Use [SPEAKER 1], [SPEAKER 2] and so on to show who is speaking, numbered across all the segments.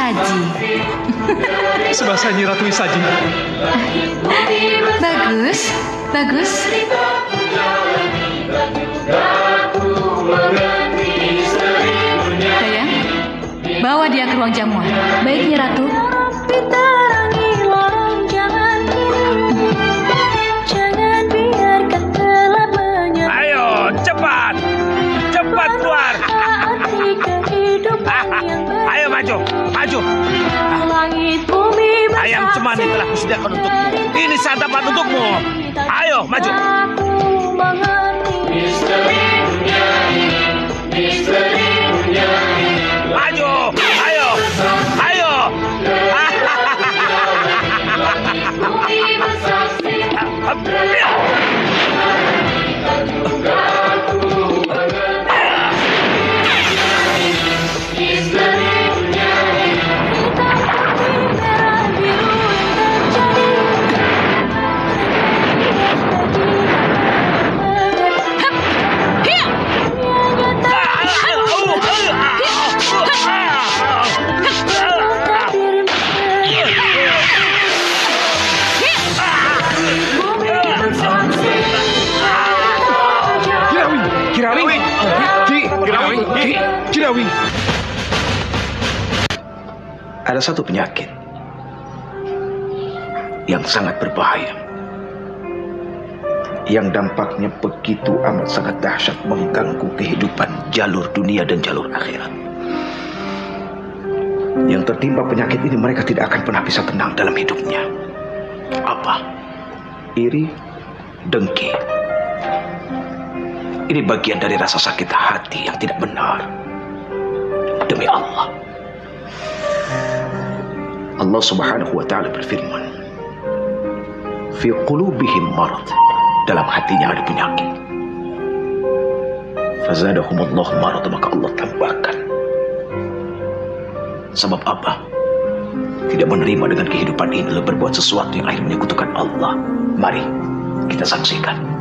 [SPEAKER 1] Wisaji.
[SPEAKER 2] Sebahasa Nyi Ratu Wisaji.
[SPEAKER 1] Bagus, bagus. Sayang, bawa dia ke ruang jamuan.
[SPEAKER 3] Baik, Nyi Ratu.
[SPEAKER 4] Ayo, cepat. Cepat keluar. Ayo maju, maju. Ayam cemani telah kusediakan untukmu. Ini santapan untukmu. Ayo, maju. Maju, ayo, ayo.
[SPEAKER 2] Kirawi.
[SPEAKER 5] Ada satu penyakit yang sangat berbahaya, yang dampaknya begitu amat sangat dahsyat mengganggu kehidupan jalur dunia dan jalur akhirat. Yang tertimpa penyakit ini mereka tidak akan pernah bisa tenang dalam hidupnya. Apa? Iri, dengki. Ini bagian dari rasa sakit hati yang tidak benar. Demi Allah, Allah Subhanahu wa Ta'ala berfirman, "Fi qulubihim marad." Dalam hatinya ada penyakit. Fazadahumullahu marad, maka Allah tambahkan. Sebab apa? Tidak menerima dengan kehidupan ini, lalu berbuat sesuatu yang akhirnya menyekutukan Allah. Mari kita saksikan.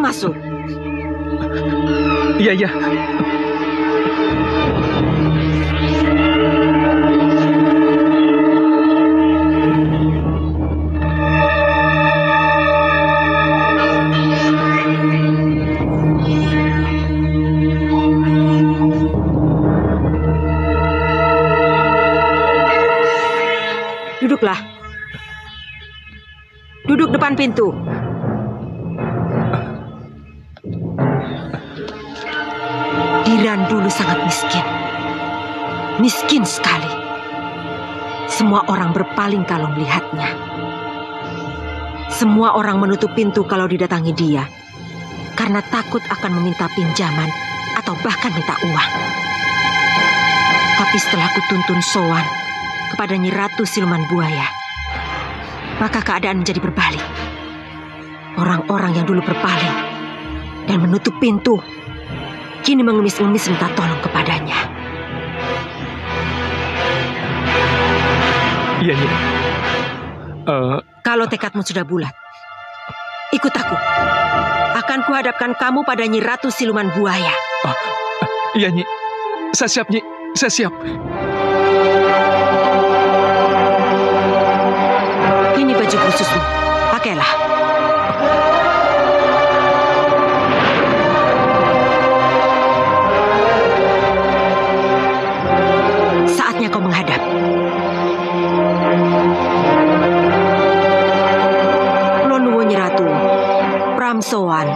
[SPEAKER 3] masuk.
[SPEAKER 2] Iya, iya.
[SPEAKER 3] Duduklah. Duduk depan pintu. Diran dulu sangat miskin. Miskin sekali. Semua orang berpaling kalau melihatnya. Semua orang menutup pintu kalau didatangi dia, karena takut akan meminta pinjaman atau bahkan minta uang. Tapi setelah kutuntun sowan kepada Nyi Ratu Siluman Buaya, maka keadaan menjadi berbalik. Orang-orang yang dulu berpaling dan menutup pintu, kini mengemis-ngemis minta tolong kepadanya.
[SPEAKER 2] Iya, Nyi.
[SPEAKER 3] Kalau tekadmu sudah bulat, ikut aku. Akan kuhadapkan kamu pada Nyi Ratu Siluman Buaya.
[SPEAKER 2] Iya, Nyi. Saya siap, Nyi. Saya siap.
[SPEAKER 3] Ini baju khususmu. Pakailah. Saatnya kau menghadap. Kula nuwun Nyi Ratu. Pramsowan.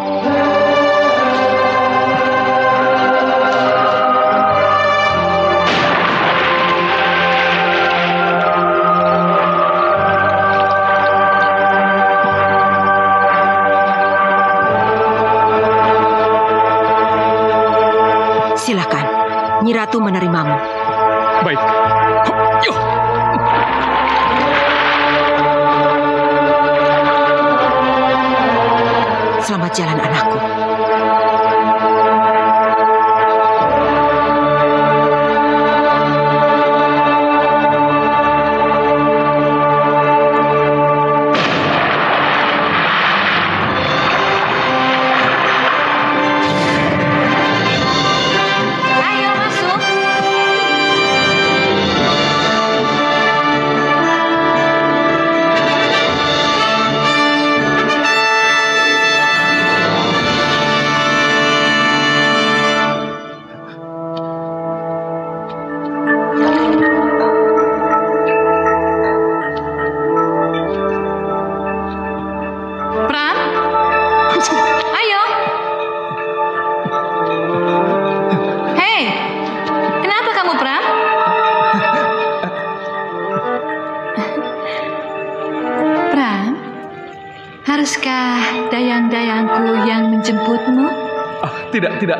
[SPEAKER 3] Silakan, Nyi Ratu menerimamu.
[SPEAKER 2] Baik. Yo.
[SPEAKER 3] Selamat jalan anakku.
[SPEAKER 1] Ayo masuk. Pram, ayo. Hei, kenapa kamu, Pram? Pram, haruskah dayang-dayangku yang menjemputmu?
[SPEAKER 2] Tidak, tidak.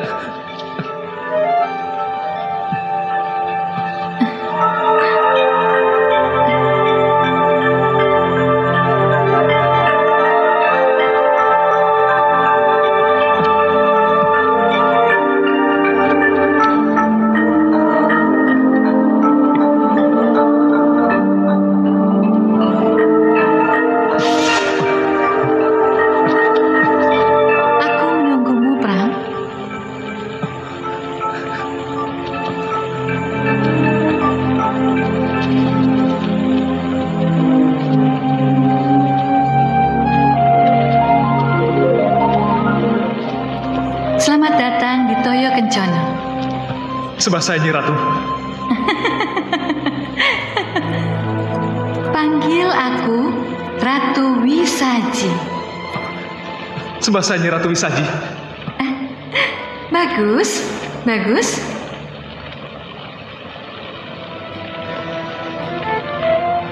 [SPEAKER 1] Aku menunggumu, Pram. Selamat datang di Toyo Kencana.
[SPEAKER 2] Sembah saya, Nyi Ratu.
[SPEAKER 1] Panggil aku Ratu Wisaji.
[SPEAKER 2] Sembah saya, Nyi Ratu Wisaji.
[SPEAKER 1] Bagus, bagus.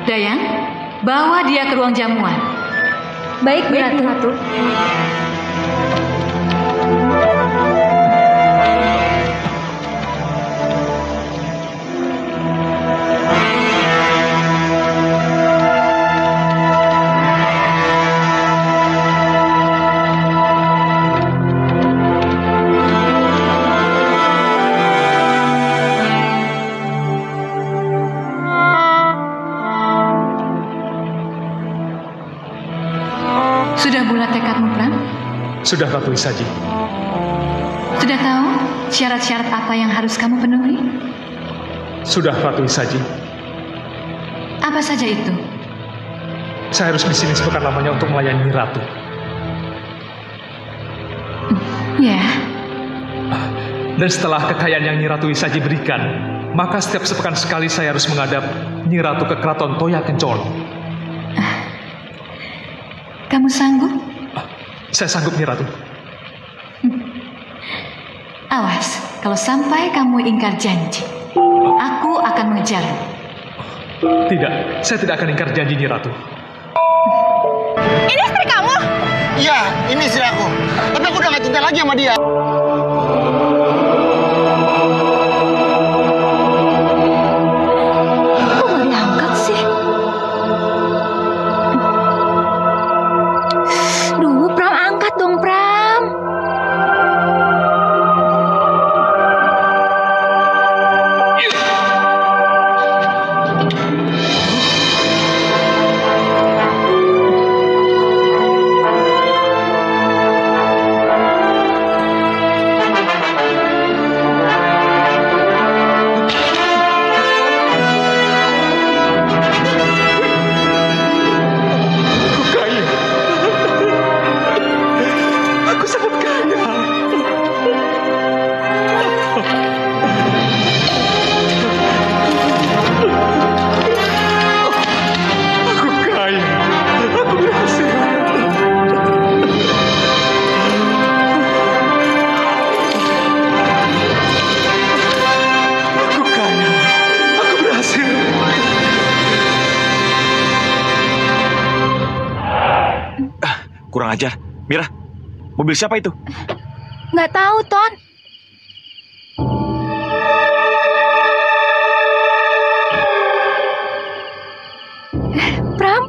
[SPEAKER 1] Dayang, bawa dia ke ruang jamuan.
[SPEAKER 6] Baik, Ratu.
[SPEAKER 1] Sudah bulat tekadmu, Pram?
[SPEAKER 2] Sudah, Ratu Isaji.
[SPEAKER 1] Sudah tahu syarat-syarat apa yang harus kamu penuhi?
[SPEAKER 2] Sudah, Ratu Isaji.
[SPEAKER 1] Apa saja itu?
[SPEAKER 2] Saya harus di sini sepekan lamanya untuk melayani Ratu.
[SPEAKER 1] Ya.
[SPEAKER 2] Dan setelah kekayaan yang Nyi Ratu Isaji berikan, maka setiap sepekan sekali saya harus menghadap Nyi Ratu ke Keraton Toya Kencana.
[SPEAKER 1] Kamu sanggup?
[SPEAKER 2] Saya sanggup, Nyi Ratu.
[SPEAKER 1] Awas, kalau sampai kamu ingkar janji, aku akan mengejarmu.
[SPEAKER 2] Tidak, saya tidak akan ingkar janji, Nyi Ratu.
[SPEAKER 6] Ini istri kamu?
[SPEAKER 7] Iya, ini istri aku. Tapi aku udah gak cinta lagi sama dia.
[SPEAKER 6] Kok gak diangkat sih? Duh, Pram, angkat dong, Pram.
[SPEAKER 4] Kurang ajar. Mira, mobil siapa itu?
[SPEAKER 6] Nggak tahu, Ton. Pram?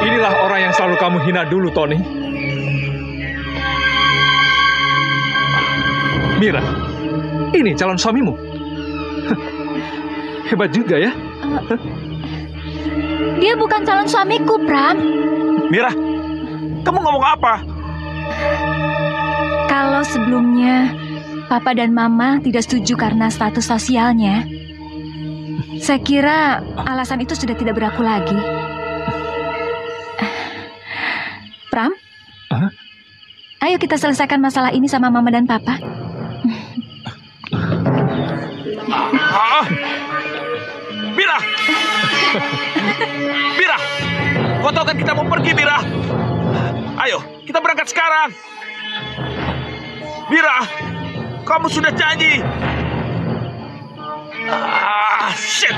[SPEAKER 2] Inilah orang yang selalu kamu hina dulu, Tony. Mira, ini calon suamimu. Hebat juga ya.
[SPEAKER 6] Dia bukan calon suamiku, Pram.
[SPEAKER 4] Mira, kamu ngomong apa?
[SPEAKER 6] Kalau sebelumnya Papa dan Mama tidak setuju karena status sosialnya, saya kira alasan itu sudah tidak berlaku lagi. Pram? Ayo kita selesaikan masalah ini sama Mama dan Papa.
[SPEAKER 4] Mira! Mira! Kau tahu kan kita mau pergi, Mira? Ayo, kita berangkat sekarang. Mira, kamu sudah janji. Shit!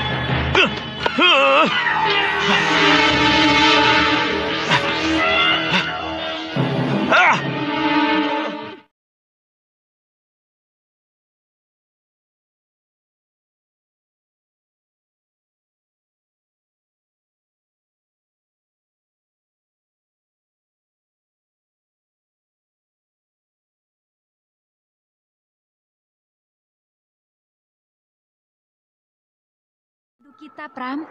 [SPEAKER 6] Kita, Pram.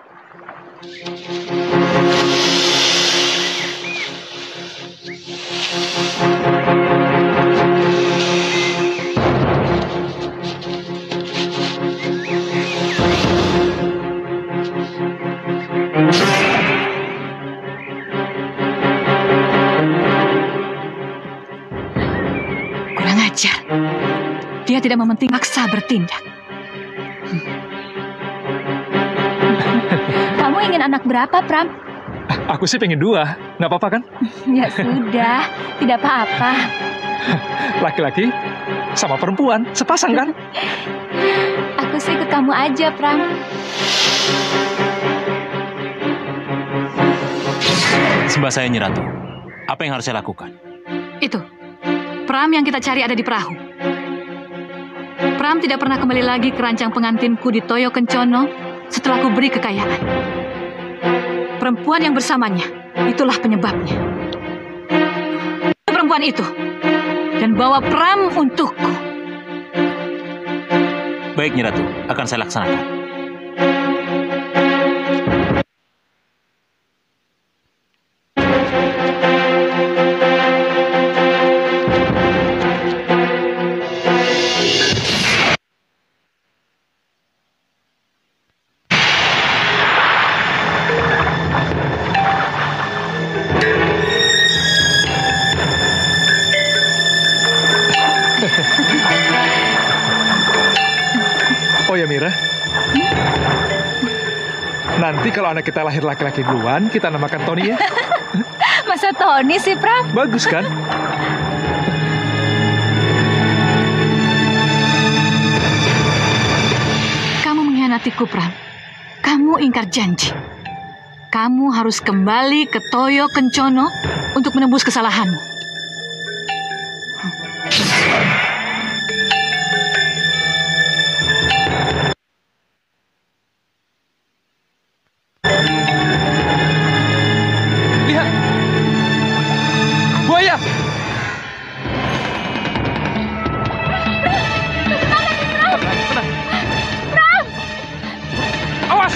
[SPEAKER 1] Kurang ajar. Dia tidak mementing maksa bertindak.
[SPEAKER 6] Kamu ingin anak berapa, Pram?
[SPEAKER 2] Aku sih pengen 2, nggak apa-apa kan?
[SPEAKER 6] Ya sudah, tidak apa-apa.
[SPEAKER 2] Laki-laki sama perempuan, sepasang kan?
[SPEAKER 6] Aku sih ikut kamu aja, Pram.
[SPEAKER 8] Sembah saya, Nyi Ratu. Apa yang harus saya lakukan?
[SPEAKER 1] Itu, Pram yang kita cari ada di perahu. Pram tidak pernah kembali lagi ke rancang pengantinku di Toyo Kencana setelah ku beri kekayaan. Perempuan yang bersamanya, itulah penyebabnya. Perempuan itu, dan bawa Pram untukku.
[SPEAKER 8] Baik, Nyi Ratu. Akan saya laksanakan.
[SPEAKER 2] Oh ya Mira, nanti kalau anak kita lahir laki-laki duluan, kita namakan Tony ya.
[SPEAKER 6] Masa Tony sih, Pram?
[SPEAKER 2] Bagus kan?
[SPEAKER 1] Kamu mengkhianatiku, Pram. Kamu ingkar janji. Kamu harus kembali ke Toyo Kencono untuk menembus kesalahanmu.
[SPEAKER 2] Lihat, buaya. Tenang. Awas.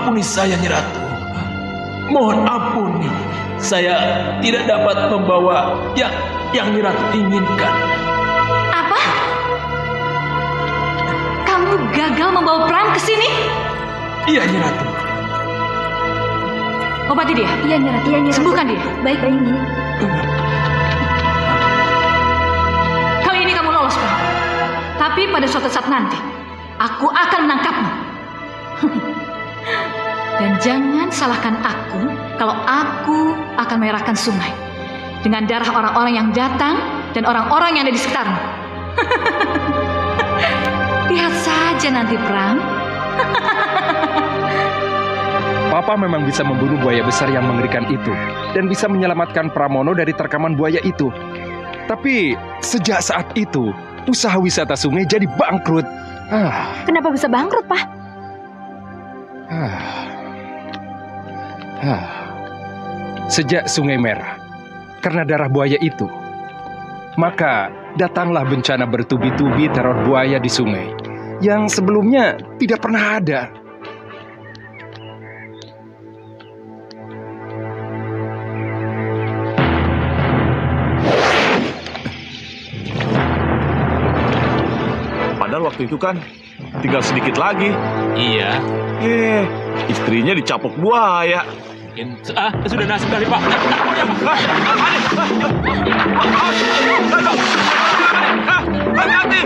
[SPEAKER 5] ampuni saya, Nyi Ratu. Mohon ampuni. Saya tidak dapat membawa yang Nyi Ratu inginkan.
[SPEAKER 1] Apa? Kamu gagal membawa Pram ke sini?
[SPEAKER 5] Iya, Nyi Ratu.
[SPEAKER 1] Obati dia.
[SPEAKER 6] Iya, Nyi Ratu.
[SPEAKER 1] Sembuhkan dia.
[SPEAKER 6] Baik, Nyi.
[SPEAKER 1] Kali ini kamu lolos, Pram. Tapi pada suatu saat nanti, aku akan menangkapmu. Dan jangan salahkan aku kalau aku akan menyerahkan sungai dengan darah orang-orang yang datang dan orang-orang yang ada di sekitarmu. Lihat saja nanti, Pram.
[SPEAKER 9] Papa memang bisa membunuh buaya besar yang mengerikan itu dan bisa menyelamatkan Pramono dari terkaman buaya itu. Tapi sejak saat itu, usaha wisata sungai jadi bangkrut.
[SPEAKER 6] Kenapa bisa bangkrut, Pak?
[SPEAKER 9] Sejak Sungai Merah, karena darah buaya itu, maka datanglah bencana bertubi-tubi teror buaya di sungai yang sebelumnya tidak pernah ada.
[SPEAKER 4] Padahal waktu itu kan tinggal sedikit lagi.
[SPEAKER 8] Iya.
[SPEAKER 4] Istrinya dicapok buaya.
[SPEAKER 8] Sudah nasib dari Pak.
[SPEAKER 4] Hati-hati.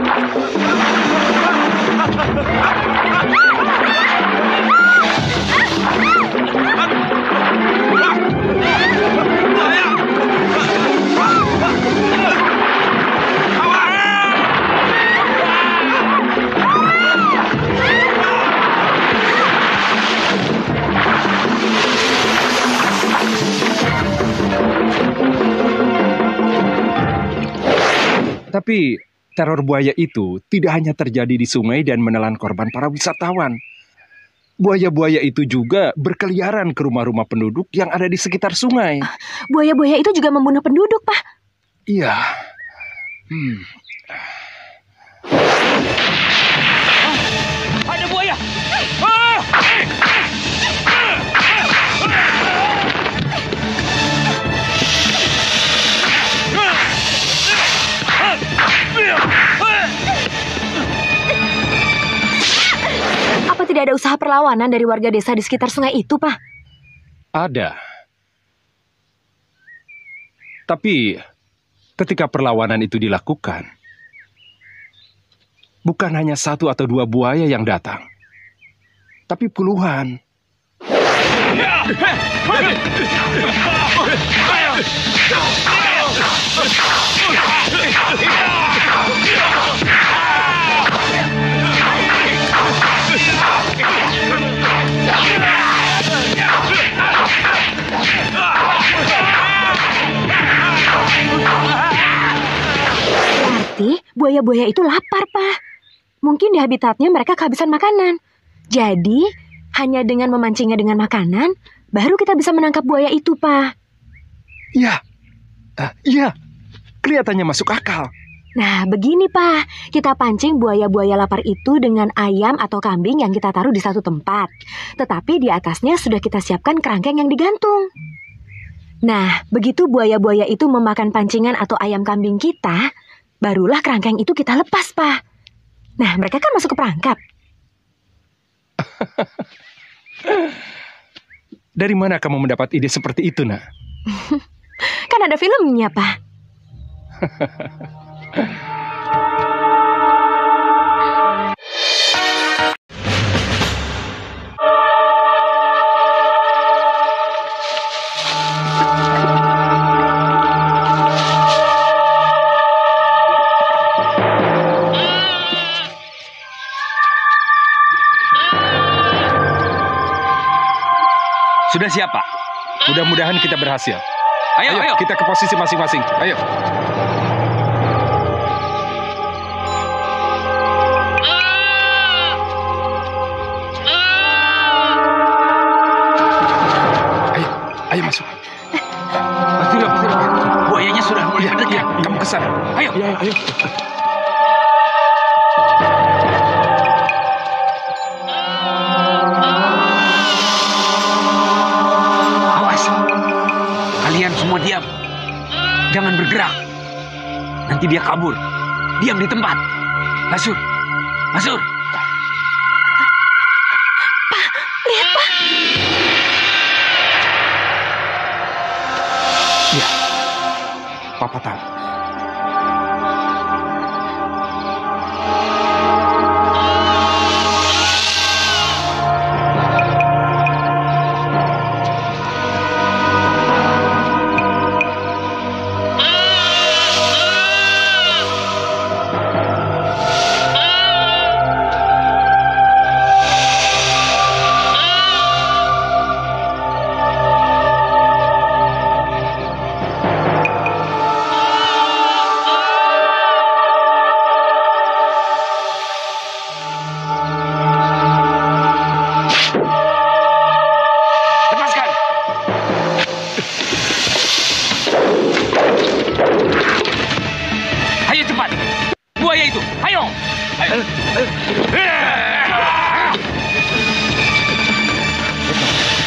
[SPEAKER 9] Tapi teror buaya itu tidak hanya terjadi di sungai dan menelan korban para wisatawan. Buaya-buaya itu juga berkeliaran ke rumah-rumah penduduk yang ada di sekitar sungai.
[SPEAKER 6] Buaya-buaya itu juga membunuh penduduk, Pak.
[SPEAKER 9] Iya.
[SPEAKER 8] Ada buaya.
[SPEAKER 6] Apa tidak ada usaha perlawanan dari warga desa di sekitar sungai itu, Pak?
[SPEAKER 9] Ada. Tapi ketika perlawanan itu dilakukan, bukan hanya 1 atau 2 buaya yang datang, tapi puluhan.
[SPEAKER 6] Berarti buaya-buaya itu lapar, Pak. Mungkin di habitatnya mereka kehabisan makanan. Jadi, hanya dengan memancingnya dengan makanan, baru kita bisa menangkap buaya itu, Pak.
[SPEAKER 9] Iya. Iya. Kelihatannya masuk akal.
[SPEAKER 6] Nah, begini, Pak. Kita pancing buaya-buaya lapar itu dengan ayam atau kambing yang kita taruh di satu tempat. Tetapi di atasnya sudah kita siapkan kerangkeng yang digantung. Nah, begitu buaya-buaya itu memakan pancingan atau ayam kambing kita, barulah kerangkeng itu kita lepas, Pak. Nah, mereka kan masuk ke perangkap.
[SPEAKER 9] Dari mana kamu mendapat ide seperti itu, Nak?
[SPEAKER 6] Kan ada filmnya, Pak.
[SPEAKER 9] Sudah siap, Pak? Mudah-mudahan kita berhasil. Ayo, kita ke posisi masing-masing. Ayo. Ayo masuk. Sudah.
[SPEAKER 5] Buayanya sudah mulai mendekat.
[SPEAKER 9] Kamu ke sana. Ayo.
[SPEAKER 5] Ayo. Nanti dia kabur. Diam di tempat. Masuk. Masuk.
[SPEAKER 6] Pak, lihat Pak.
[SPEAKER 9] Iya, Papa tahu.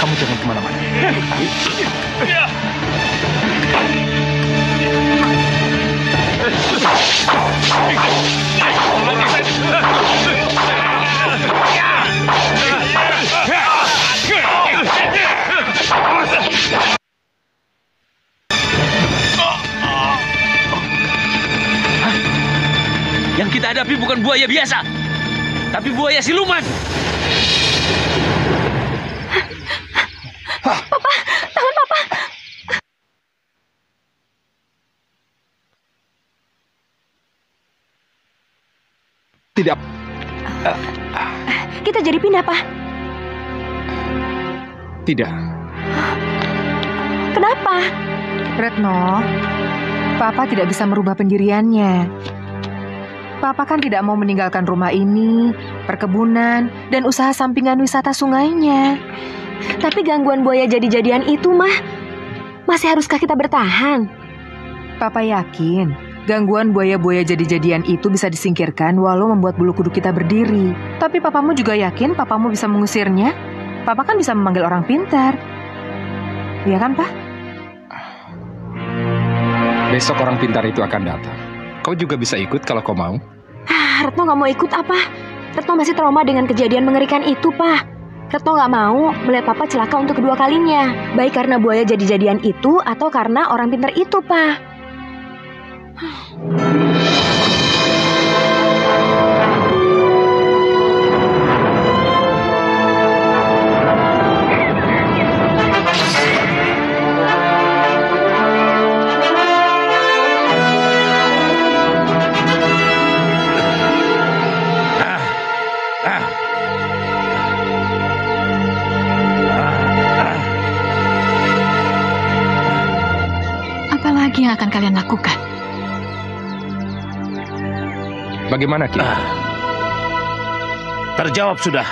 [SPEAKER 9] Kamu jangan kemana-mana.
[SPEAKER 4] Yang kita hadapi bukan buaya biasa, tapi buaya siluman.
[SPEAKER 6] Papa, tangan Papa.
[SPEAKER 9] Tidak.
[SPEAKER 6] Kita jadi pindah, Pak.
[SPEAKER 9] Tidak.
[SPEAKER 6] Kenapa?
[SPEAKER 10] Retno, Papa tidak bisa merubah pendiriannya. Papa kan tidak mau meninggalkan rumah ini, perkebunan, dan usaha sampingan wisata sungainya.
[SPEAKER 6] Tapi gangguan buaya jadi-jadian itu, Mah, masih haruskah kita bertahan?
[SPEAKER 10] Papa yakin gangguan buaya-buaya jadi-jadian itu bisa disingkirkan walau membuat bulu kuduk kita berdiri. Tapi papamu juga yakin papamu bisa mengusirnya? Papa kan bisa memanggil orang pintar. Iya kan, Pak?
[SPEAKER 9] Besok orang pintar itu akan datang. Kau juga bisa ikut kalau kau mau.
[SPEAKER 6] Retno nggak mau ikut apa? Retno masih trauma dengan kejadian mengerikan itu, Pak. Retno nggak mau melihat Papa celaka untuk kedua kalinya. Baik karena buaya jadi-jadian itu atau karena orang pintar itu, Pak.
[SPEAKER 1] Apalagi yang akan kalian lakukan?
[SPEAKER 9] Bagaimana, Ki?
[SPEAKER 4] Terjawab sudah.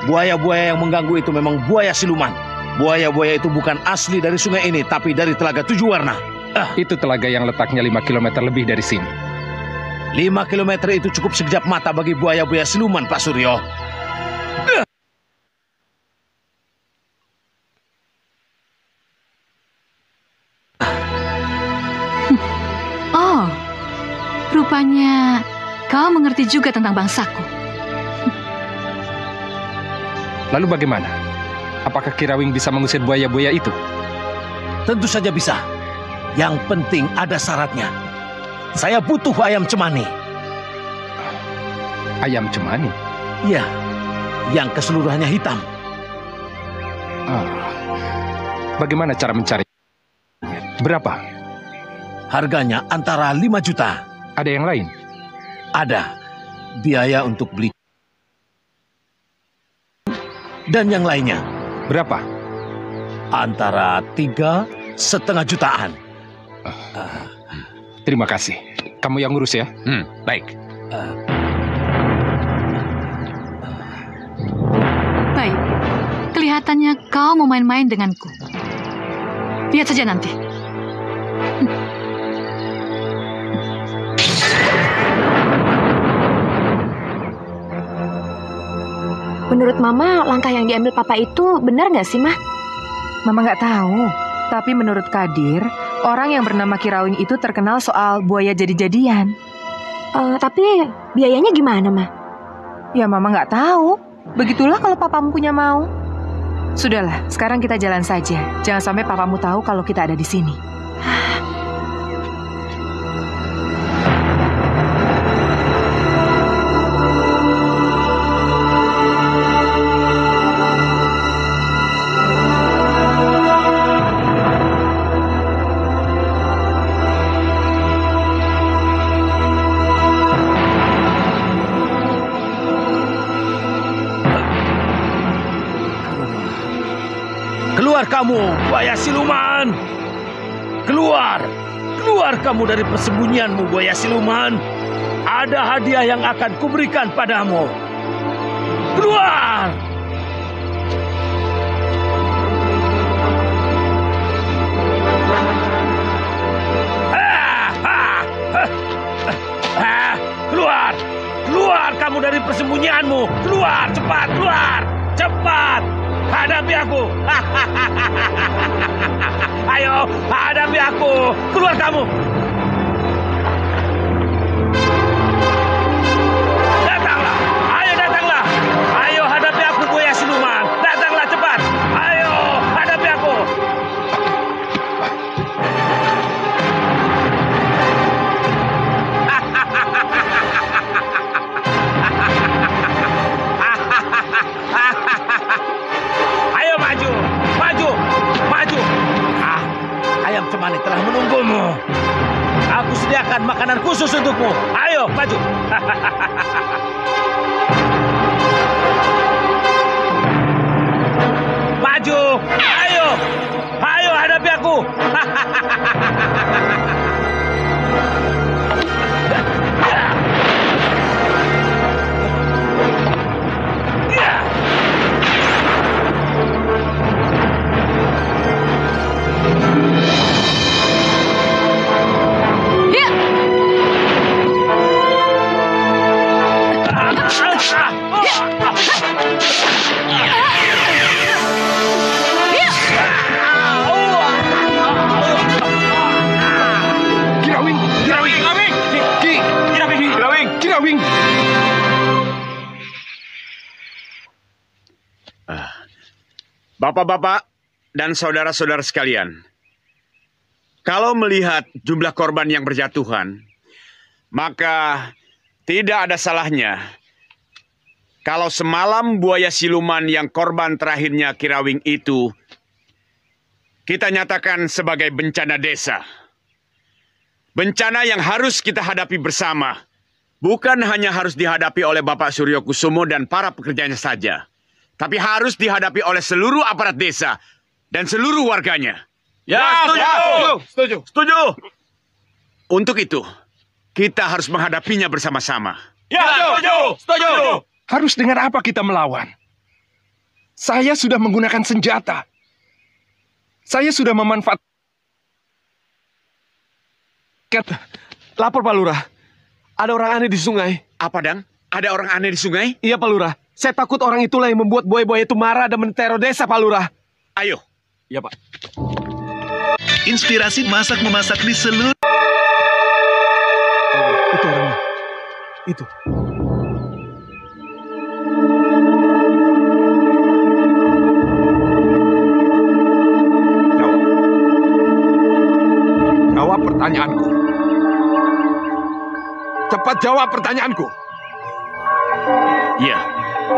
[SPEAKER 4] Buaya-buaya yang mengganggu itu memang buaya siluman. Buaya-buaya itu bukan asli dari sungai ini, tapi dari Telaga Tujuh Warna.
[SPEAKER 9] Itu telaga yang letaknya 5 km lebih dari sini.
[SPEAKER 4] 5 km itu cukup sekejap mata bagi buaya-buaya siluman, Pak Suryo.
[SPEAKER 1] Oh, rupanya kau mengerti juga tentang bangsaku.
[SPEAKER 9] Lalu bagaimana? Apakah Kirawing bisa mengusir buaya-buaya itu?
[SPEAKER 4] Tentu saja bisa. Yang penting ada syaratnya. Saya butuh ayam cemani.
[SPEAKER 9] Ayam cemani?
[SPEAKER 4] Iya, yang keseluruhannya hitam.
[SPEAKER 9] Bagaimana cara mencari? Berapa?
[SPEAKER 4] Harganya antara 5 juta.
[SPEAKER 9] Ada yang lain?
[SPEAKER 4] Ada. Biaya untuk beli. Dan yang lainnya.
[SPEAKER 9] Berapa?
[SPEAKER 4] Antara 3,5 jutaan.
[SPEAKER 9] Terima kasih. Kamu yang ngurus ya?
[SPEAKER 4] Baik.
[SPEAKER 1] Baik, kelihatannya kau mau main-main denganku. Lihat saja nanti.
[SPEAKER 6] Menurut Mama, langkah yang diambil Papa itu benar nggak sih, Mah?
[SPEAKER 10] Mama nggak tahu. Tapi menurut Kadir, Orang yang bernama Kirawing itu terkenal soal buaya jadi-jadian.
[SPEAKER 6] Tapi biayanya gimana, Ma?
[SPEAKER 10] Ya, Mama nggak tahu. Begitulah kalau papamu punya mau. Sudahlah, sekarang kita jalan saja. Jangan sampai papamu tahu kalau kita ada di sini.
[SPEAKER 4] Keluar kamu, buaya siluman! Keluar! Keluar kamu dari persembunyianmu, buaya siluman! Ada hadiah yang akan kuberikan padamu. Keluar! Keluar! Keluar kamu dari persembunyianmu! Keluar! Cepat! Keluar! Cepat! Hadapi aku! Ayo, hadapi aku! Keluar kamu! Datanglah! Ayo datanglah! Ayo hadapi aku, buaya siluman! Datanglah cepat! Ayo hadapi aku! Ayo maju, maju, maju. Ayam cemani telah menunggumu. Aku sediakan makanan khusus untukmu. Ayo maju. Maju, ayo, ayo hadapi aku.
[SPEAKER 11] Bapak-bapak dan saudara-saudara sekalian, kalau melihat jumlah korban yang berjatuhan, maka tidak ada salahnya kalau semalam buaya siluman yang korban terakhirnya Kirawing itu kita nyatakan sebagai bencana desa. Bencana yang harus kita hadapi bersama, bukan hanya harus dihadapi oleh Bapak Suryo Kusumo dan para pekerjanya saja, tapi harus dihadapi oleh seluruh aparat desa dan seluruh warganya.
[SPEAKER 4] Ya, setuju.
[SPEAKER 11] Setuju. Setuju. Untuk itu, kita harus menghadapinya bersama-sama.
[SPEAKER 9] Ya, setuju. Setuju. Harus dengan apa kita melawan? Saya sudah menggunakan senjata. Saya sudah memanfaatkan.
[SPEAKER 12] Lapor Pak Lurah. Ada orang aneh di sungai.
[SPEAKER 11] Apa, Dang? Ada orang aneh di sungai?
[SPEAKER 12] Iya, Pak Lurah. Saya takut orang itulah yang membuat buaya-buaya itu marah dan menteror desa, Pak Lurah.
[SPEAKER 11] Ayo.
[SPEAKER 12] Iya, Pak.
[SPEAKER 13] Inspirasi masak-memasak di seluruh...
[SPEAKER 12] Itu orangnya. Itu.
[SPEAKER 9] Jawab pertanyaanku. Cepat jawab pertanyaanku.
[SPEAKER 11] Ya,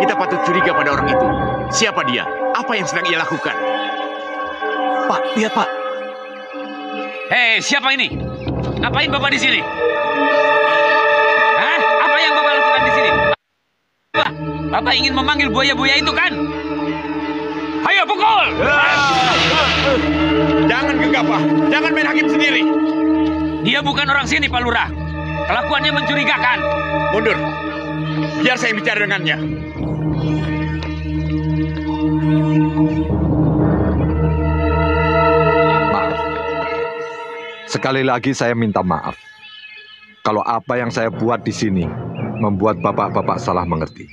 [SPEAKER 11] kita patut curiga pada orang itu. Siapa dia? Apa yang sedang ia lakukan?
[SPEAKER 12] Pak, lihat Pak.
[SPEAKER 14] Hei, siapa ini? Ngapain Bapak di sini? Hah? Apa yang Bapak lakukan di sini? Bapak ingin memanggil buaya-buaya itu kan? Ayo pukul!
[SPEAKER 11] Jangan gegabah, jangan main hakim sendiri.
[SPEAKER 14] Dia bukan orang sini, Pak Lurah. Kelakuannya mencurigakan.
[SPEAKER 11] Mundur. Biar saya bicara dengannya.
[SPEAKER 15] Maaf. Sekali lagi saya minta maaf. Kalau apa yang saya buat di sini membuat bapak-bapak salah mengerti.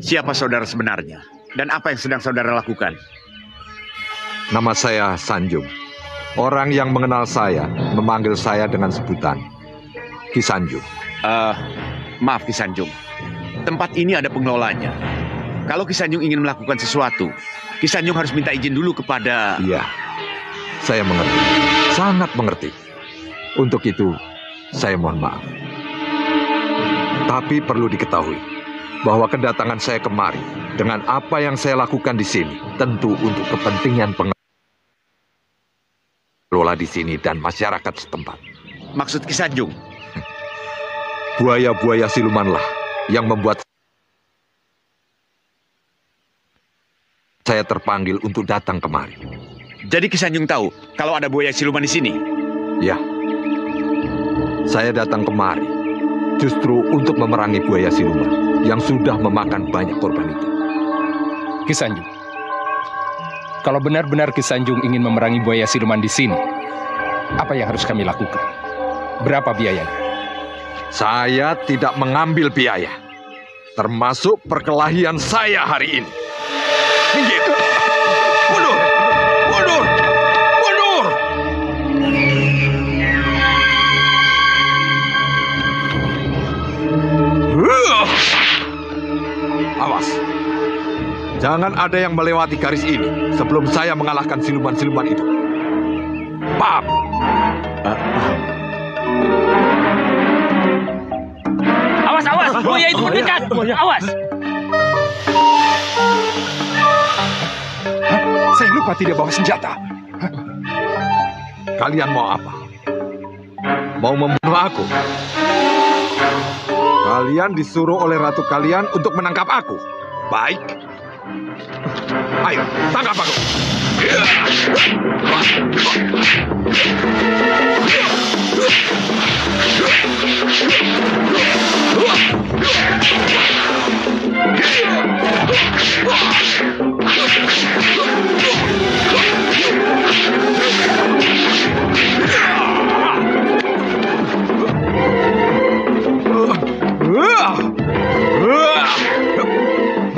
[SPEAKER 11] Siapa saudara sebenarnya? Dan apa yang sedang saudara lakukan?
[SPEAKER 15] Nama saya Sanjung. Orang yang mengenal saya memanggil saya dengan sebutan Ki Sanjung.
[SPEAKER 11] Maaf Ki Sanjung, tempat ini ada pengelolanya. Kalau Ki Sanjung ingin melakukan sesuatu, Ki Sanjung harus minta izin dulu kepada...
[SPEAKER 15] Iya, saya mengerti. Sangat mengerti. Untuk itu, saya mohon maaf. Tapi perlu diketahui bahwa kedatangan saya kemari dengan apa yang saya lakukan di sini tentu untuk kepentingan pengelola di sini dan masyarakat setempat.
[SPEAKER 11] Maksud Ki Sanjung?
[SPEAKER 15] Buaya-buaya silumanlah yang membuat saya terpanggil untuk datang kemari.
[SPEAKER 11] Jadi Ki Sanjung tahu kalau ada buaya siluman di sini?
[SPEAKER 15] Ya. Saya datang kemari justru untuk memerangi buaya siluman yang sudah memakan banyak korban itu.
[SPEAKER 9] Ki Sanjung, kalau benar-benar Ki Sanjung ingin memerangi buaya siluman di sini, apa yang harus kami lakukan? Berapa biayanya?
[SPEAKER 15] Saya tidak mengambil biaya, termasuk perkelahian saya hari ini. Minggir! Mundur! Mundur! Mundur! Awas! Jangan ada yang melewati garis ini sebelum saya mengalahkan siluman-siluman itu. Paham?
[SPEAKER 11] Paham.
[SPEAKER 14] Awas, awas! Buaya itu mendekat! Awas!
[SPEAKER 9] Saya lupa tidak bawa senjata.
[SPEAKER 15] Kalian mau apa? Mau membunuh aku? Kalian disuruh oleh ratu kalian untuk menangkap aku. Baik. Ayo, tangkap aku.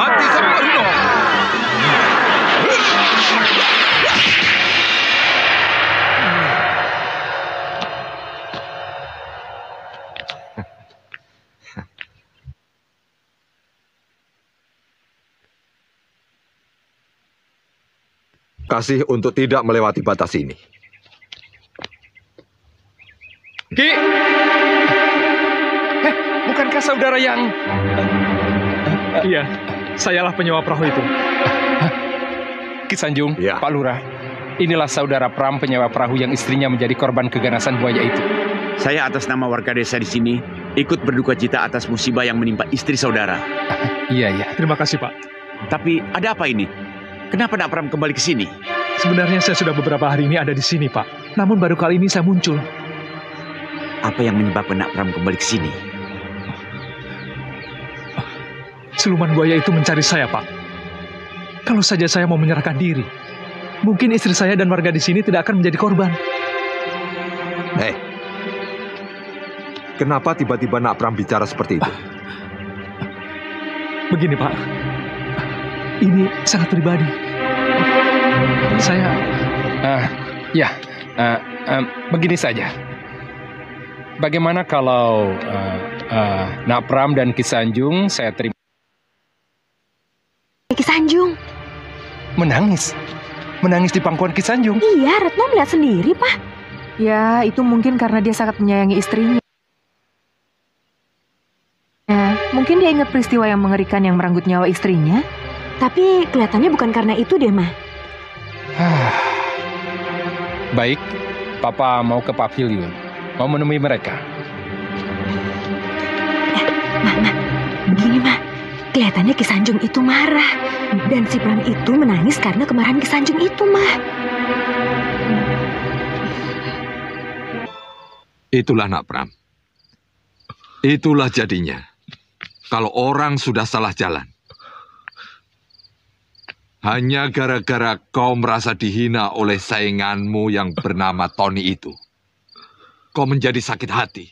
[SPEAKER 15] Mati sempurna. Kasih untuk tidak melewati batas ini.
[SPEAKER 9] Ki! Bukankah saudara yang...
[SPEAKER 2] Iya, sayalah penyewa perahu itu.
[SPEAKER 9] Ki Sanjung, ya. Pak Lurah, inilah saudara Pram penyewa perahu yang istrinya menjadi korban keganasan buaya itu.
[SPEAKER 11] Saya atas nama warga desa di sini ikut berduka cita atas musibah yang menimpa istri saudara.
[SPEAKER 9] Iya, iya.
[SPEAKER 2] Terima kasih, Pak.
[SPEAKER 11] Tapi ada apa ini? Kenapa Nak Pram kembali ke sini?
[SPEAKER 2] Sebenarnya saya sudah beberapa hari ini ada di sini, Pak. Namun baru kali ini saya muncul.
[SPEAKER 11] Apa yang menyebabkan Nak Pram kembali ke sini?
[SPEAKER 2] Siluman buaya itu mencari saya, Pak. Kalau saja saya mau menyerahkan diri, mungkin istri saya dan warga di sini tidak akan menjadi korban.
[SPEAKER 15] Kenapa tiba-tiba Nak Pram bicara seperti itu?
[SPEAKER 2] Begini, Pak. Ini sangat pribadi. Saya...
[SPEAKER 9] begini saja. Bagaimana kalau Nak Pram dan Ki Sanjung saya terima...
[SPEAKER 6] Ki Sanjung.
[SPEAKER 9] Menangis? Menangis di pangkuan Ki Sanjung?
[SPEAKER 6] Iya, Retno melihat sendiri, Pak.
[SPEAKER 10] Ya, itu mungkin karena dia sangat menyayangi istrinya. Mungkin dia ingat peristiwa yang mengerikan yang merenggut nyawa istrinya.
[SPEAKER 6] Tapi kelihatannya bukan karena itu deh, Ma.
[SPEAKER 9] Baik, Papa mau ke pavilion. Mau menemui mereka.
[SPEAKER 6] Ma, begini, Ma. Kelihatannya Ki Sanjung itu marah. Dan si Pram itu menangis karena kemarahan Ki Sanjung itu, Ma.
[SPEAKER 15] Itulah Nak Pram. Itulah jadinya. Kalau orang sudah salah jalan. Hanya gara-gara kau merasa dihina oleh sainganmu yang bernama Tony itu. Kau menjadi sakit hati.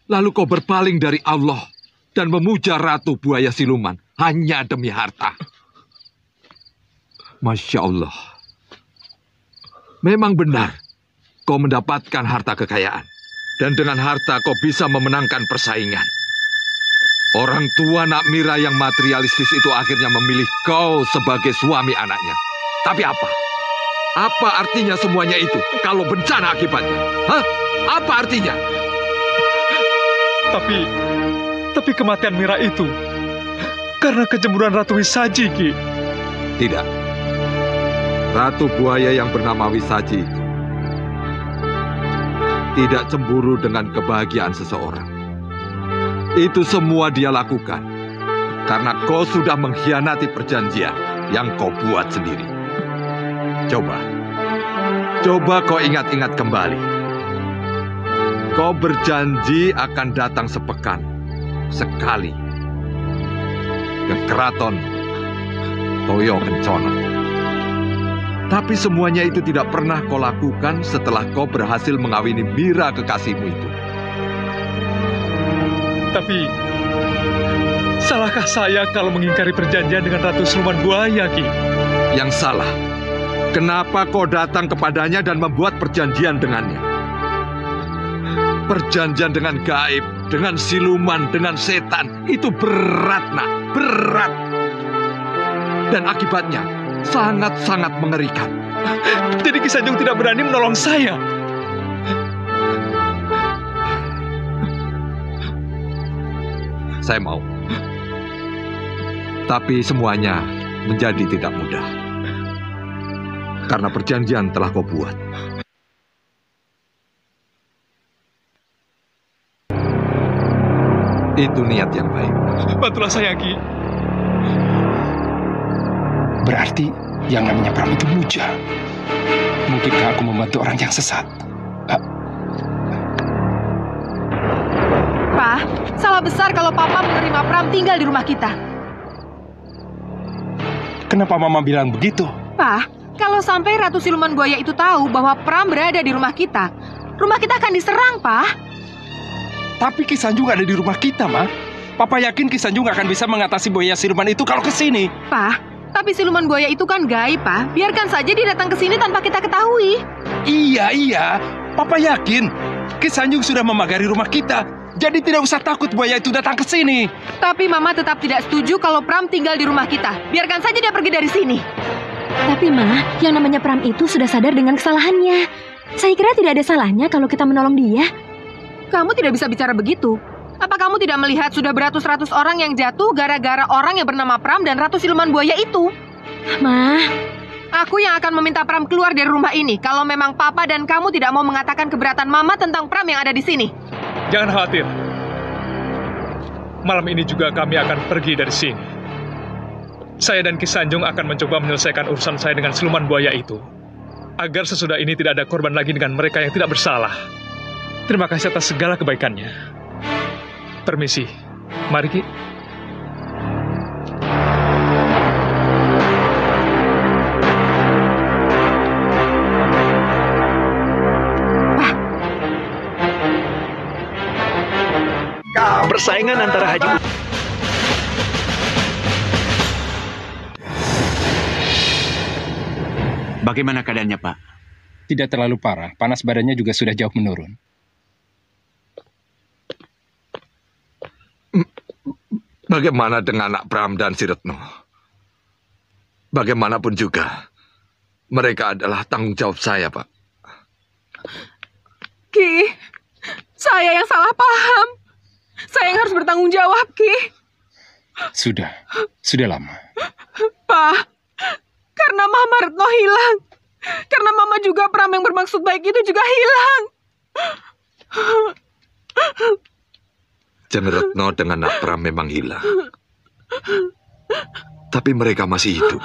[SPEAKER 15] Lalu kau berpaling dari Allah dan memuja Ratu Buaya Siluman hanya demi harta. Masya Allah. Memang benar, kau mendapatkan harta kekayaan. Dan dengan harta kau bisa memenangkan persaingan. Orang tua Nak Mira yang materialistis itu akhirnya memilih kau sebagai suami anaknya. Tapi apa? Apa artinya semuanya itu kalau bencana akibatnya? Hah? Apa artinya?
[SPEAKER 2] Tapi kematian Mira itu karena kecemburuan Ratu Wisaji, Ki.
[SPEAKER 15] Tidak. Ratu buaya yang bernama Wisaji itu tidak cemburu dengan kebahagiaan seseorang. Itu semua dia lakukan karena kau sudah mengkhianati perjanjian yang kau buat sendiri. Coba kau ingat-ingat kembali. Kau berjanji akan datang sepekan sekali ke keraton Toyo Kencono. Tapi semuanya itu tidak pernah kau lakukan setelah kau berhasil mengawini Mira kekasihmu itu.
[SPEAKER 2] Tapi, salahkah saya kalau mengingkari perjanjian dengan Ratu Siluman Buaya, Ki?
[SPEAKER 15] Yang salah, kenapa kau datang kepadanya dan membuat perjanjian dengannya? Perjanjian dengan gaib, dengan siluman, dengan setan, itu berat, Nak. Berat. Dan akibatnya sangat-sangat mengerikan.
[SPEAKER 2] Jadi Ki Sanjung tidak berani menolong saya?
[SPEAKER 15] Saya mau. Tapi semuanya menjadi tidak mudah. Karena perjanjian telah kau buat. Itu niat yang baik.
[SPEAKER 2] Bantulah saya, Ki.
[SPEAKER 9] Berarti yang namanya Pram itu muja. Mungkinkah aku membantu orang yang sesat?
[SPEAKER 10] Pak, salah besar kalau Papa menerima Pram tinggal di rumah kita.
[SPEAKER 9] Kenapa Mama bilang begitu?
[SPEAKER 10] Pak, kalau sampai Ratu Siluman Buaya itu tahu bahwa Pram berada di rumah kita akan diserang, Pak.
[SPEAKER 9] Tapi Ki Sanjung ada di rumah kita, Ma. Papa yakin Ki Sanjung akan bisa mengatasi buaya siluman itu kalau ke sini.
[SPEAKER 10] Pak, tapi siluman buaya itu kan gaib, Pak. Biarkan saja dia datang ke sini tanpa kita ketahui.
[SPEAKER 9] Iya. Papa yakin Ki Sanjung sudah memagari rumah kita. Jadi tidak usah takut buaya itu datang ke sini.
[SPEAKER 10] Tapi Mama tetap tidak setuju kalau Pram tinggal di rumah kita. Biarkan saja dia pergi dari sini.
[SPEAKER 6] Tapi Ma, yang namanya Pram itu sudah sadar dengan kesalahannya. Saya kira tidak ada salahnya kalau kita menolong dia.
[SPEAKER 10] Kamu tidak bisa bicara begitu. Apa kamu tidak melihat sudah beratus-ratus orang yang jatuh gara-gara orang yang bernama Pram dan Ratu Siluman Buaya itu?
[SPEAKER 6] Ma,
[SPEAKER 10] aku yang akan meminta Pram keluar dari rumah ini kalau memang Papa dan kamu tidak mau mengatakan keberatan Mama tentang Pram yang ada di sini.
[SPEAKER 2] Jangan khawatir. Malam ini juga kami akan pergi dari sini. Saya dan Ki Sanjung akan mencoba menyelesaikan urusan saya dengan siluman buaya itu. Agar sesudah ini tidak ada korban lagi dengan mereka yang tidak bersalah. Terima kasih atas segala kebaikannya. Permisi. Mari, Ki.
[SPEAKER 13] Persaingan antara Haji
[SPEAKER 8] Bagaimana keadaannya, Pak?
[SPEAKER 9] Tidak terlalu parah. Panas badannya juga sudah jauh menurun.
[SPEAKER 15] Bagaimana dengan anak Pram dan si Retno? Bagaimanapun juga, mereka adalah tanggung jawab saya, Pak.
[SPEAKER 10] Ki, saya yang salah paham. Saya yang harus bertanggung jawab, Ki.
[SPEAKER 9] Sudah lama.
[SPEAKER 10] Pak, karena Mama Retno hilang. Karena Mama juga Pram yang bermaksud baik itu juga hilang.
[SPEAKER 15] Jeng Retno dengan Nak Pram memang hilang. Tapi mereka masih hidup.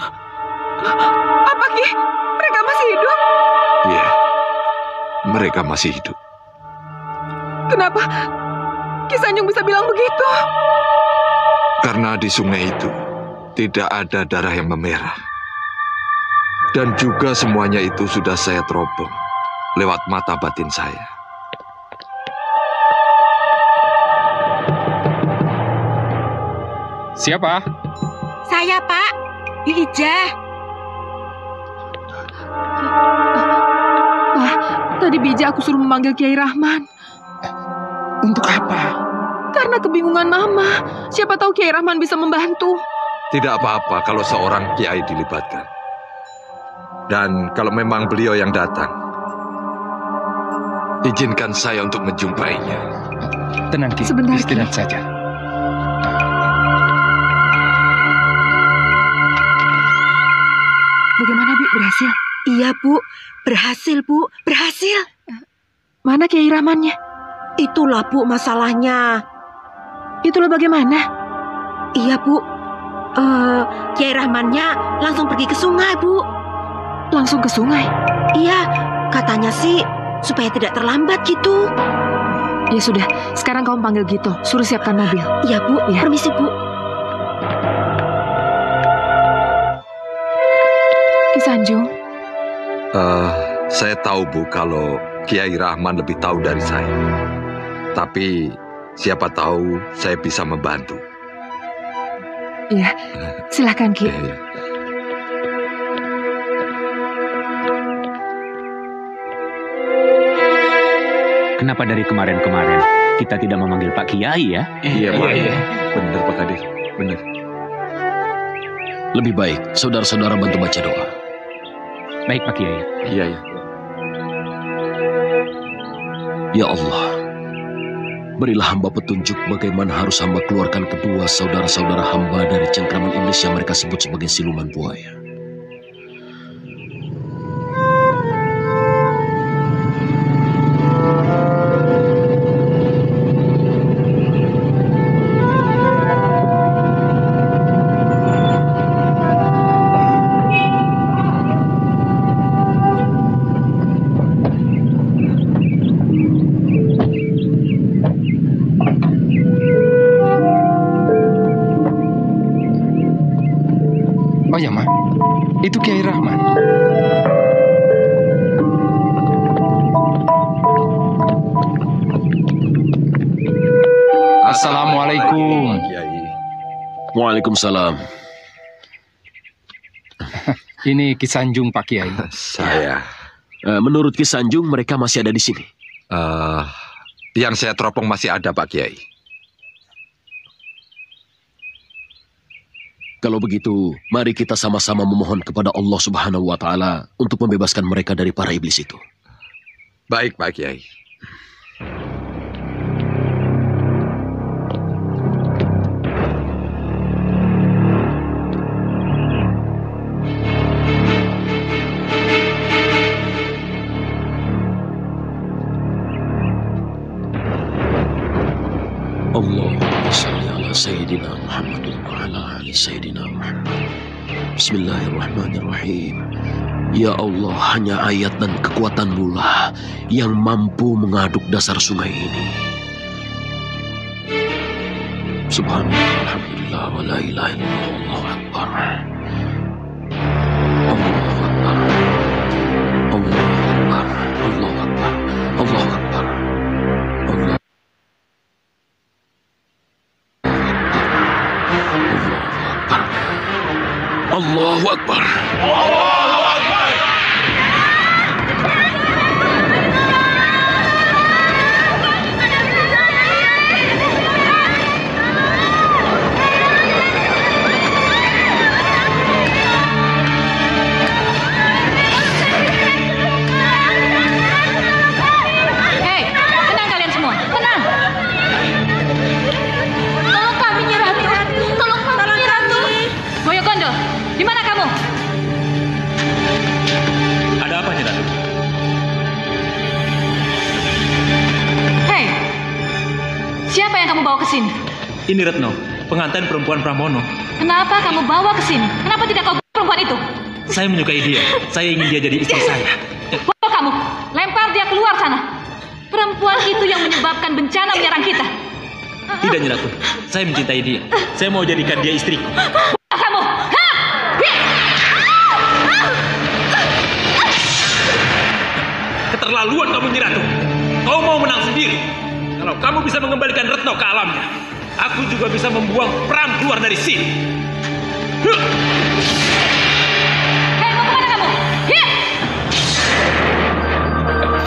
[SPEAKER 10] Apa, Ki? Mereka masih hidup?
[SPEAKER 15] Iya, mereka masih hidup.
[SPEAKER 10] Kenapa Ki Sanjung bisa bilang begitu?
[SPEAKER 15] Karena di sungai itu tidak ada darah yang memerah. Dan juga semuanya itu sudah saya terobong lewat mata batin saya.
[SPEAKER 9] Siapa?
[SPEAKER 3] Saya, Pak. Ijah.
[SPEAKER 6] Wah,
[SPEAKER 10] Tadi Bija aku suruh memanggil Kiai Rahman.
[SPEAKER 9] Untuk apa?
[SPEAKER 10] Karena kebingungan Mama. Siapa tahu Kiai Rahman bisa membantu.
[SPEAKER 15] Tidak apa-apa kalau seorang kiai dilibatkan. Dan kalau memang beliau yang datang, izinkan saya untuk menjumpainya.
[SPEAKER 9] Tenang, Ki.
[SPEAKER 10] Sebentar,
[SPEAKER 9] istirahat saja.
[SPEAKER 10] Bagaimana, Bi? Berhasil?
[SPEAKER 3] Iya, Bu. Berhasil, Bu. Berhasil.
[SPEAKER 10] Mana Kiai Rahmannya?
[SPEAKER 3] Itulah, Bu, masalahnya.
[SPEAKER 10] Itulah bagaimana?
[SPEAKER 3] Iya, Bu. Kiai Rahmannya langsung pergi ke sungai, Bu.
[SPEAKER 10] Langsung ke sungai?
[SPEAKER 3] Iya, katanya sih supaya tidak terlambat gitu.
[SPEAKER 10] Ya sudah, sekarang kamu panggil Gito, suruh siapkan mobil.
[SPEAKER 3] Iya, Bu. Ya. Permisi, Bu.
[SPEAKER 10] Ki Sanjung.
[SPEAKER 15] Saya tahu, Bu, kalau Kiai Rahman lebih tahu dari saya. Tapi siapa tahu saya bisa membantu.
[SPEAKER 10] Iya, silakan, Ki.
[SPEAKER 15] Ya.
[SPEAKER 14] Kenapa dari kemarin-kemarin kita tidak memanggil Pak Kiai ya?
[SPEAKER 5] Iya, Pak. Benar, Pak Kades. Benar. Lebih baik saudara-saudara bantu baca doa.
[SPEAKER 14] Baik, Pak Kiai.
[SPEAKER 5] Iya. Ya Allah, berilah hamba petunjuk bagaimana harus hamba keluarkan kedua saudara-saudara hamba dari cengkraman iblis yang mereka sebut sebagai siluman buaya.
[SPEAKER 9] Oh ya, Ma. Itu Kiai Rahman. Assalamualaikum.
[SPEAKER 5] Waalaikumsalam.
[SPEAKER 9] Ini Ki Sanjung, Pak Kiai.
[SPEAKER 15] Saya.
[SPEAKER 5] Menurut Ki Sanjung, mereka masih ada di sini.
[SPEAKER 15] Yang saya teropong masih ada, Pak Kiai.
[SPEAKER 5] Kalau begitu, mari kita sama-sama memohon kepada Allah Subhanahu wa Ta'ala untuk membebaskan mereka dari para iblis itu.
[SPEAKER 15] Baik, Pak Kiai.
[SPEAKER 5] Allahumma salli ala Sayyidina Muhammad wa ala ali Sayyidina Muhammad. Bismillahirrahmanirrahim. Ya Allah, hanya ayat dan kekuatan-Mu lah yang mampu mengaduk dasar sungai ini. Subhanallah, alhamdulillah, wa la ilaha illallah, Allahu Akbar. Allahu Akbar. Allahu Akbar. Allahu Akbar. Allahu Akbar. Allah. Allahu Akbar. Allahu Akbar.
[SPEAKER 1] Hei, tenang kalian semua, tenang. Tolong kami, Nyi Ratu. Tolong kami, Nyi Ratu. Boyo Kondo, di mana kamu?
[SPEAKER 8] Ada apa, Nyi Ratu?
[SPEAKER 1] Hei, siapa yang kamu bawa ke sini?
[SPEAKER 8] Ini Retno, pengantin perempuan Pramono.
[SPEAKER 1] Kenapa kamu bawa ke sini? Kenapa tidak kau bawa perempuan itu?
[SPEAKER 8] Saya menyukai dia. Saya ingin dia jadi istri saya.
[SPEAKER 1] Bawa kamu, lempar dia keluar sana. Perempuan itu yang menyebabkan bencana menyerang kita.
[SPEAKER 8] Tidak, Nyi Ratu. Saya mencintai dia. Saya mau jadikan dia istriku.
[SPEAKER 1] Bawa kamu.
[SPEAKER 8] Keterlaluan kamu, Nyi Ratu. Kau mau menang sendiri. Kalau kamu bisa mengembalikan Retno ke alamnya, aku juga bisa membuang Pram keluar dari sini.
[SPEAKER 1] Hei, mau kemana kamu?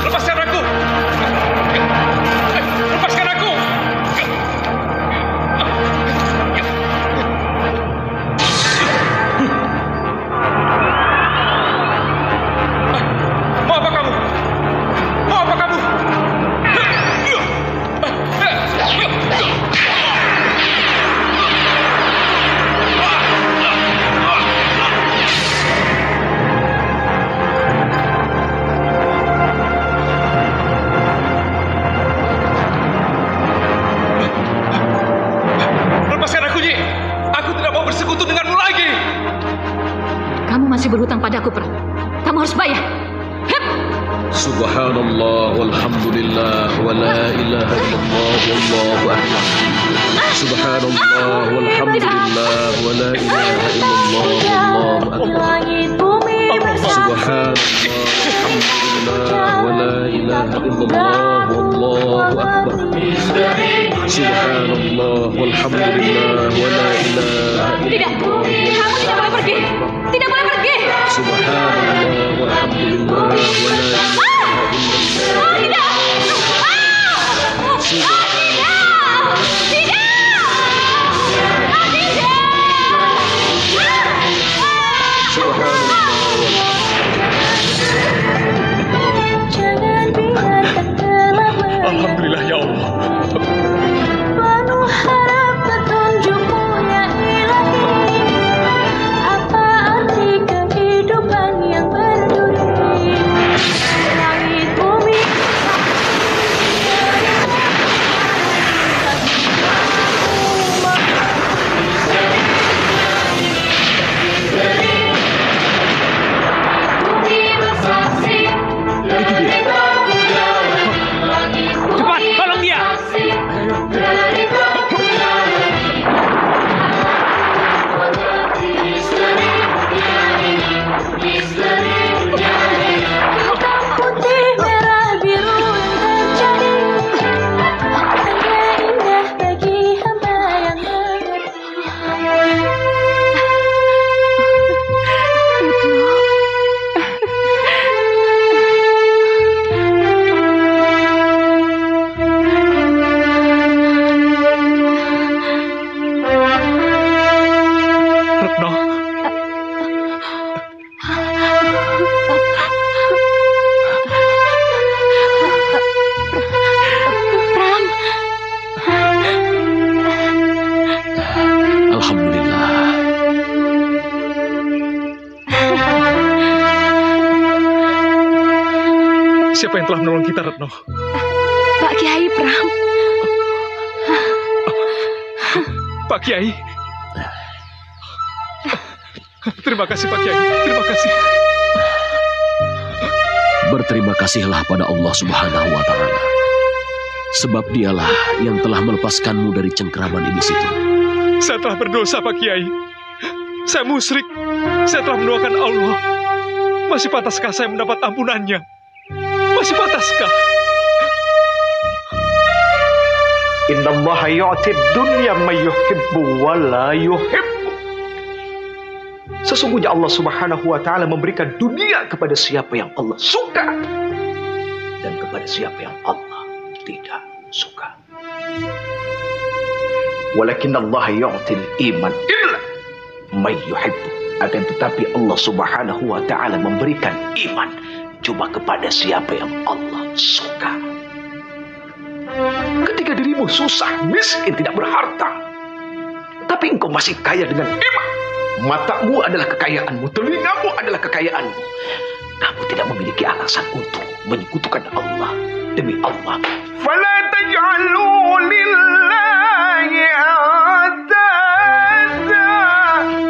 [SPEAKER 8] Lepaskan
[SPEAKER 1] padaku, Pram. Kamu harus bayar. Hup!
[SPEAKER 5] Subhanallah walhamdulillah wa la ilaha illallah wallahu akbar. Subhanallah walhamdulillah wa la ilaha illallah wallahu akbar. Subhanallah walhamdulillah wa la ilaha illallah wallahu akbar. Subhanallah walhamdulillah wa la ilaha illallah.
[SPEAKER 1] Tidak, kamu tidak boleh pergi. Tidak boleh pergi.
[SPEAKER 5] Subhanallah walhamdulillah wa la ilaha illallah.
[SPEAKER 1] Oh, tidak.
[SPEAKER 2] Alhamdulillah ya Allah.
[SPEAKER 16] Penuh harap petunjukmu ya ilahi. Apa arti kehidupan yang berduri? Langit bumi
[SPEAKER 4] Cepat, tolong dia.
[SPEAKER 16] hitam putih merah biru terjadi. Hanya indah bagi hamba yang mengerti.
[SPEAKER 2] Retno,
[SPEAKER 6] Pram,
[SPEAKER 5] Alhamdulillah.
[SPEAKER 2] siapa yang telah menolong kita, Retno?
[SPEAKER 6] Pak Kiai Pram.
[SPEAKER 2] Pak Kiai. Terima kasih Pak Kiai, terima kasih.
[SPEAKER 5] Berterima kasihlah pada Allah Subhanahu wa Ta'ala, sebab Dialah yang telah melepaskanmu dari cengkeraman iblis itu.
[SPEAKER 2] Saya telah berdosa Pak Kiai. Saya musyrik. Saya telah mendoakan Allah. Masih pantaskah saya mendapat ampunannya? Masih pantaskah?
[SPEAKER 13] Innallaha yu'tid dunya may yuhibbu wa la yuhibbu. Sesungguhnya Allah Subhanahu wa Ta'ala memberikan dunia kepada siapa yang Allah suka dan kepada siapa yang Allah tidak suka. Walakin Allah yu'til iman illa may yuhibbu. Akan tetapi Allah Subhanahu wa Ta'ala memberikan iman cuma kepada siapa yang Allah suka. Ketika dirimu susah, miskin, tidak berharta, tapi engkau masih kaya dengan iman. Matamu adalah kekayaanmu, telingamu adalah kekayaanmu. Kamu tidak memiliki alasan untuk menyekutukan Allah demi Allah. Fala taj'alu lillahi andada.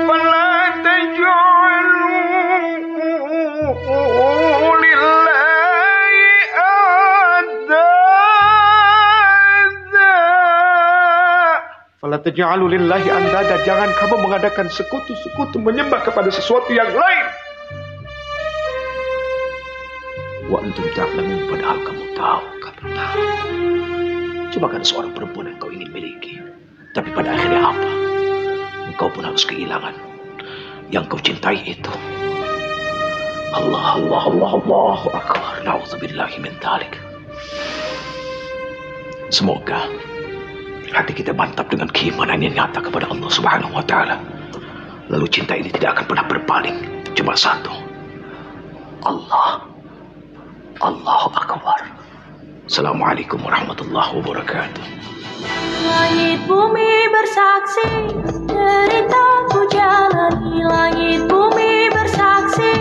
[SPEAKER 13] Fala taj'alu lillahi andada. Fala taj'alu lillahi andada. Jangan kamu mengadakan sekutu-sekutu menyembah kepada sesuatu yang lain. Wa antum ta'lamun, padahal kamu tahu. Cuma kan seorang perempuan yang kau ingin miliki. Tapi pada akhirnya apa? Engkau pun harus kehilangan yang kau cintai itu. Allah, Allah, Allah, Allahu Akbar. Na'udzubillahi min dzalik. Semoga hati kita mantap dengan keimanan yang nyata kepada Allah Subhanahu wa Ta'ala. Lalu cinta ini tidak akan pernah berpaling. Cuma satu. Allah. Allahu Akbar. Assalamualaikum warahmatullahi wabarakatuh.
[SPEAKER 16] Langit bumi bersaksi, deritaku jalani. Langit bumi bersaksi,